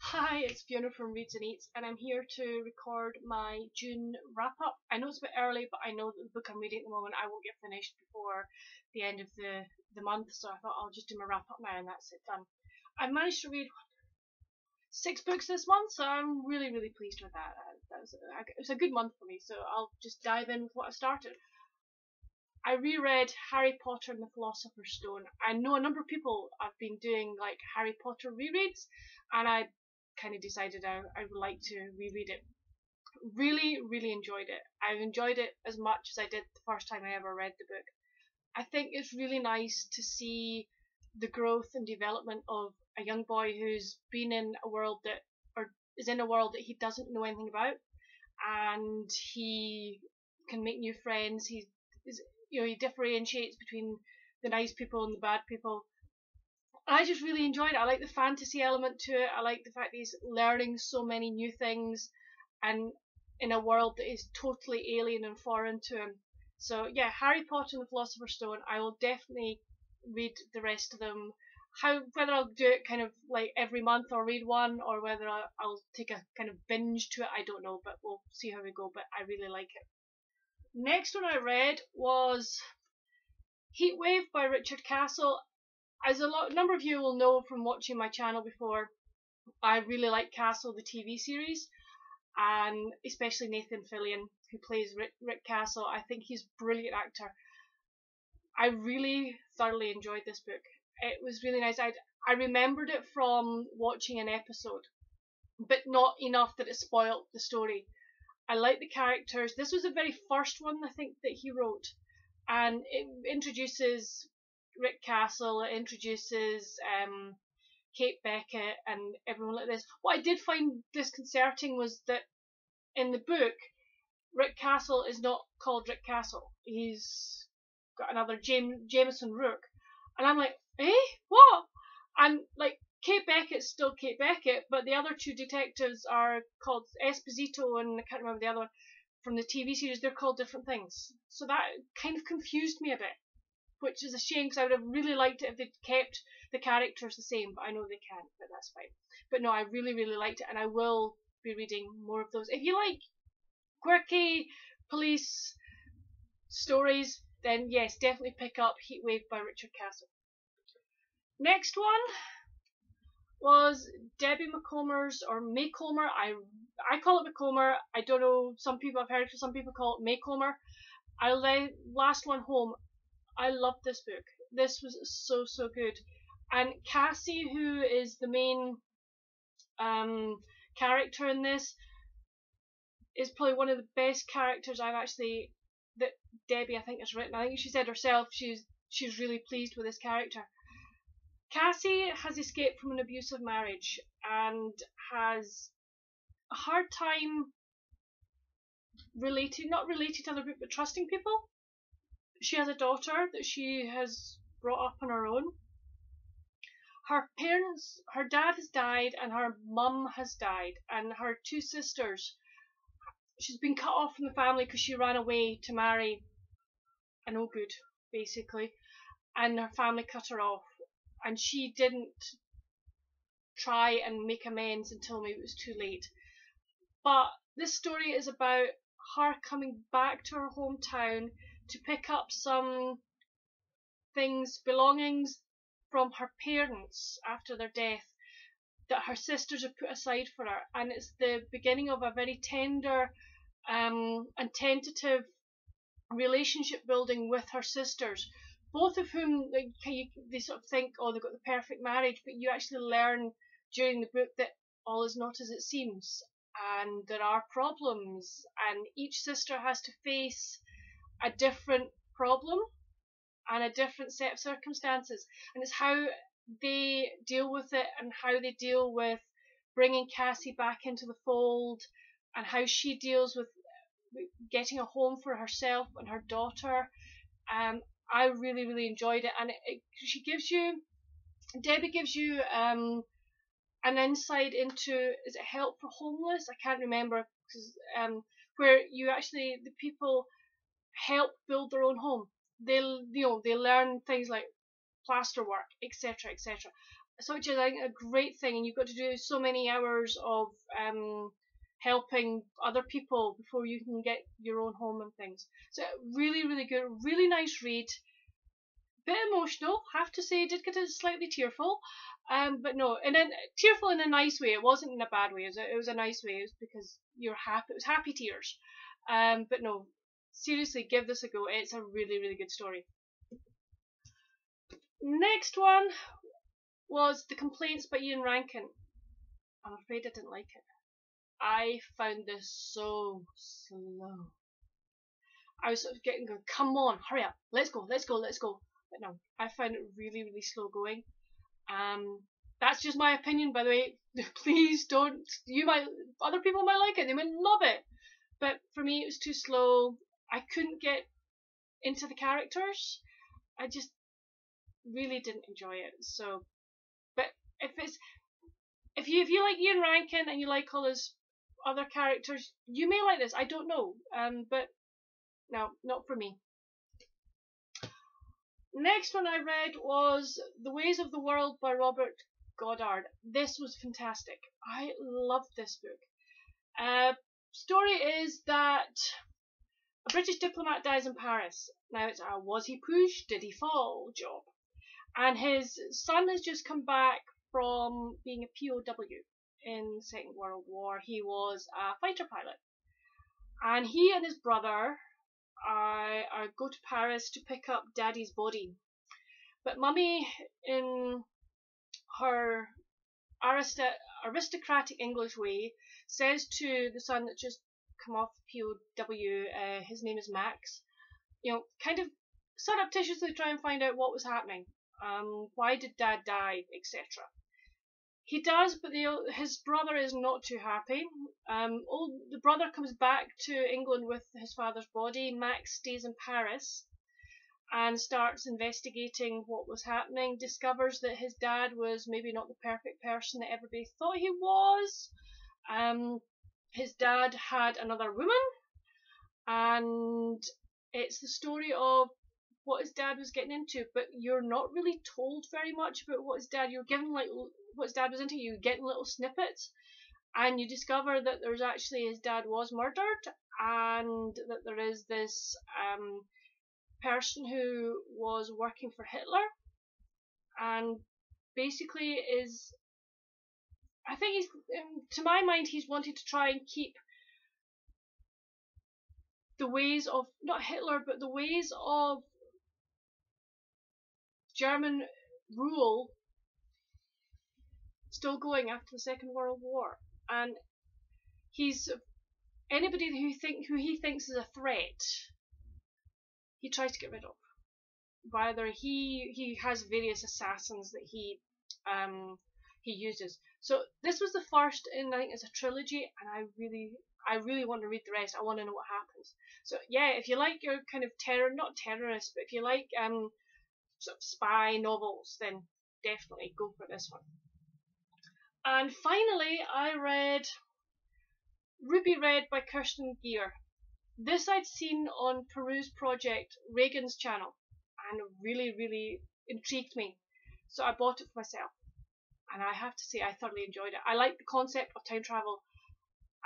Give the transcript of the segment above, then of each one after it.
Hi, it's Fiona from Reads and Eats, and I'm here to record my June wrap up. I know it's a bit early, but I know that the book I'm reading at the moment I won't get finished before the end of the month, so I thought I'll just do my wrap up now and that's it done. I've managed to read 6 books this month, so I'm really pleased with that. It was a good month for me, so I'll just dive in with what I started. I reread Harry Potter and the Philosopher's Stone. I know a number of people have been doing like Harry Potter rereads, and I kind of decided I would like to reread it. Really enjoyed it. I've enjoyed it as much as I did the first time I ever read the book. I think it's really nice to see the growth and development of a young boy who's been in a world that, or is in a world that he doesn't know anything about, and he can make new friends. He differentiates between the nice people and the bad people. I just really enjoyed it. I like the fantasy element to it. I like the fact that he's learning so many new things, and in a world that is totally alien and foreign to him. So yeah, Harry Potter and the Philosopher's Stone. I will definitely read the rest of them. Whether I'll do it kind of like every month or read one, or whether I'll take a kind of binge to it, I don't know. But we'll see how we go. But I really like it. Next one I read was Heatwave by Richard Castle. As number of you will know from watching my channel before, I really like Castle, the TV series, and especially Nathan Fillion, who plays Rick Castle. I think he's a brilliant actor. I really thoroughly enjoyed this book. It was really nice. I remembered it from watching an episode, but not enough that it spoilt the story. I like the characters. This was the very first one I think that he wrote, and it introduces Rick Castle. It introduces Kate Beckett and everyone like this. What I did find disconcerting was that in the book, Rick Castle is not called Rick Castle. He's got another Jameson Rourke, and I'm like, what? And like Kate Beckett's still Kate Beckett, but the other two detectives are called Esposito and I can't remember the other one from the TV series. They're called different things, so that kind of confused me a bit, which is a shame because I would have really liked it if they'd kept the characters the same, but I know they can't, but that's fine. But no, I really liked it, and I will be reading more of those. If you like quirky police stories, then yes, definitely pick up Heatwave by Richard Castle. Next one was Debbie Macomber's, or Macomber. I call it Macomber. I don't know. I've heard some people call it Macomber. Last one home. I loved this book. This was so good. And Cassie, who is the main character in this, is probably one of the best characters that Debbie I think has written. I think she said herself she's really pleased with this character. Cassie has escaped from an abusive marriage and has a hard time not relating to other people, but trusting people. She has a daughter that she has brought up on her own. Her dad has died and her mum has died, and her two sisters, she's been cut off from the family because she ran away to marry a no good, basically, and her family cut her off, and she didn't try and make amends until maybe it was too late. But this story is about her coming back to her hometown to pick up some belongings from her parents after their death that her sisters have put aside for her, and it's the beginning of a very tender and tentative relationship building with her sisters, both of whom they sort of think, oh, they've got the perfect marriage, but you actually learn during the book that all is not as it seems, and there are problems, and each sister has to face a different problem and a different set of circumstances, and it's how they deal with it and how they deal with bringing Cassie back into the fold, and how she deals with getting a home for herself and her daughter. I really enjoyed it, and Debbie gives you an insight into, is it Help for Homeless? I can't remember, because where the people help build their own home. They learn things like plaster work, etc. so which is a great thing, and you've got to do so many hours of helping other people before you can get your own home and things. So really, really good, really nice read. Bit emotional, have to say, did get it slightly tearful, but no, and then tearful in a nice way. It wasn't in a bad way. It was a nice way. It was because you're happy. It was happy tears. But no, seriously, give this a go. It's a really, really good story. Next one was The Complaints by Ian Rankin. I'm afraid I didn't like it. I found this so slow. I was sort of getting going, come on, hurry up, let's go. But no, I found it really, really slow going. That's just my opinion, by the way. Please don't. Other people might like it. They might love it. But for me, it was too slow. I couldn't get into the characters. I just really didn't enjoy it. So, but if you like Ian Rankin and you like all his other characters, you may like this. I don't know. But no, not for me. Next one I read was The Ways of the World by Robert Goddard. This was fantastic. I loved this book. Story is that a British diplomat dies in Paris. Now it's a was he pushed, did he fall job. And his son has just come back from being a POW in the Second World War. He was a fighter pilot. And he and his brother go to Paris to pick up Daddy's body. But Mummy, in her aristocratic English way, says to the son that's just come off POW, his name is Max, kind of surreptitiously try and find out what was happening. Why did Dad die, etc. He does, but his brother is not too happy. The brother comes back to England with his father's body. Max stays in Paris and starts investigating what was happening, discovers that his dad was maybe not the perfect person that everybody thought he was. His dad had another woman, and it's the story of what his dad was getting into, but you're not really told very much about what his dad, you're given like what his dad was into, you're getting little snippets, and you discover that there's actually his dad was murdered, and that there is this person who was working for Hitler, and basically is, I think he's, to my mind, he's wanted to try and keep the ways of, not Hitler, but the ways of German rule still going after the Second World War, and he's anybody who he thinks is a threat, he tries to get rid of. Whether he has various assassins that he uses. So this was the first in, I think it's a trilogy, and I really want to read the rest. I want to know what happens. So yeah, if you like your kind of not terrorist, but if you like sort of spy novels, then definitely go for this one. And finally, I read Ruby Red by Kirsten Gier. This I'd seen on Peruse Project, Reagan's channel, and really, really intrigued me. So I bought it for myself. And I have to say, I thoroughly enjoyed it. I like the concept of time travel.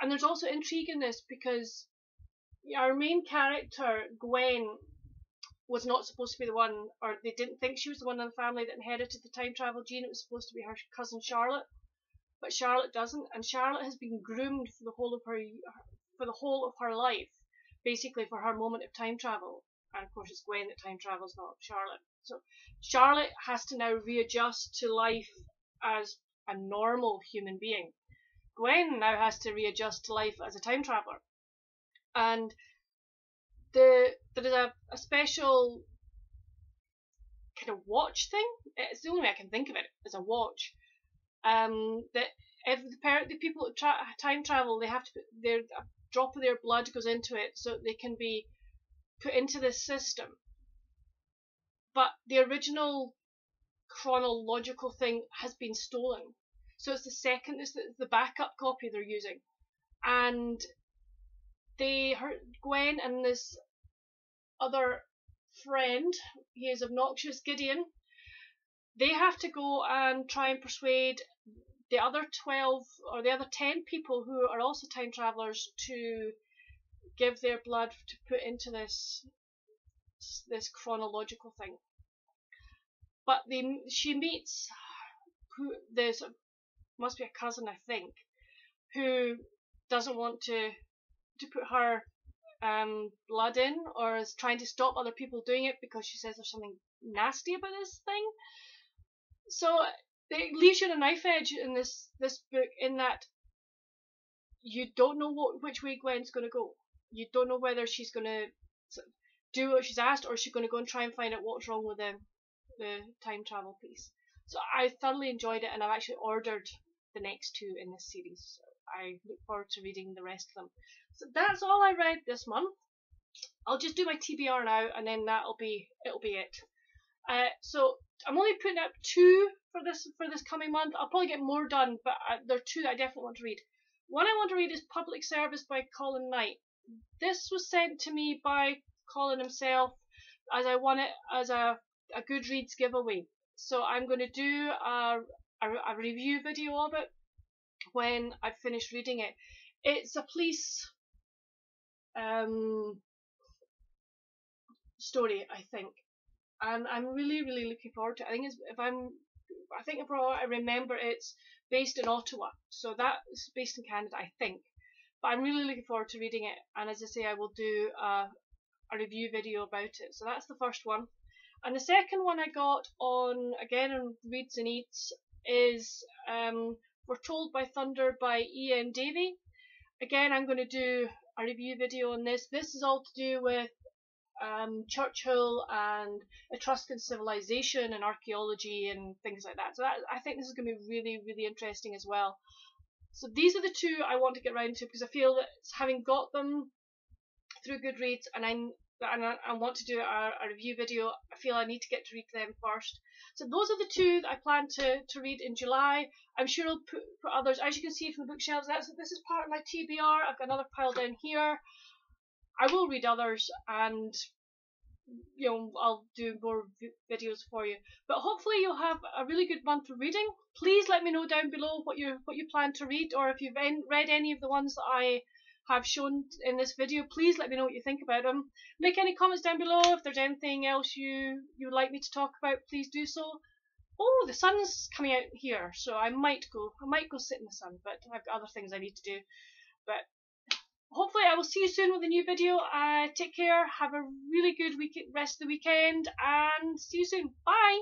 And there's also intrigue in this because our main character, Gwen, was not supposed to be the one, or they didn't think she was the one in the family that inherited the time travel gene. It was supposed to be her cousin Charlotte. But Charlotte doesn't, and Charlotte has been groomed for the whole of her life, basically for her moment of time travel. And of course it's Gwen that time travels, not Charlotte. So Charlotte has to now readjust to life as a normal human being. Gwen now has to readjust to life as a time traveller. And there is a special kind of watch thing. It's the only way I can think of it, as a watch. That if the people that time travel, they have to put a drop of their blood goes into it so they can be put into this system. But the original chronological thing has been stolen, so it's the backup copy they're using, and Gwen and this other friend, he is obnoxious Gideon, they have to go and try and persuade the other 12 or the other 10 people who are also time travelers to give their blood to put into this chronological thing. But she meets there's must be a cousin, I think, who doesn't want to put her blood in, or is trying to stop other people doing it because she says there's something nasty about this thing. So it leaves you on a knife edge in this book, in that you don't know which way Gwen's going to go. You don't know whether she's going to do what she's asked, or is she going to go and try and find out what's wrong with the time travel piece. So I thoroughly enjoyed it, and I've actually ordered the next 2 in this series. So I look forward to reading the rest of them. So that's all I read this month. I'll just do my TBR now, and then it'll be it. So I'm only putting up 2 for this coming month. I'll probably get more done, but there are 2 that I definitely want to read. One I want to read is Public Service by Colin Knight. This was sent to me by Colin himself, as I won it as a Goodreads giveaway. So I'm going to do a review video of it when I've finished reading it. It's a police story, I think, and I'm really looking forward to it. I think if I remember, it's based in Ottawa, so that's based in Canada, I think. But I'm really looking forward to reading it, and as I say, I will do a review video about it. So that's the first one. And the second one I got on Reads and Eats is Foretold by Thunder by Ian Davey. Again, I'm going to do a review video on this. This is all to do with Churchill and Etruscan civilization and archaeology and things like that. So I think this is going to be really interesting as well. So these are the 2 I want to get around to, because I feel that having got them through Goodreads and I want to do a review video, I feel I need to get to read them first. So those are the 2 that I plan to read in July. I'm sure I'll put others, as you can see from the bookshelves. This is part of my TBR. I've got another pile down here. I will read others, and I'll do more videos for you. But hopefully you'll have a really good month of reading. Please let me know down below what you plan to read, or if you've read any of the ones that I have shown in this video. Please let me know what you think about them. Make any comments down below. If there's anything else you would like me to talk about, please do so. Oh, the sun's coming out here, so I might go sit in the sun, but I've got other things I need to do. But hopefully I will see you soon with a new video. Take care, have a really good rest of the weekend, and see you soon. Bye!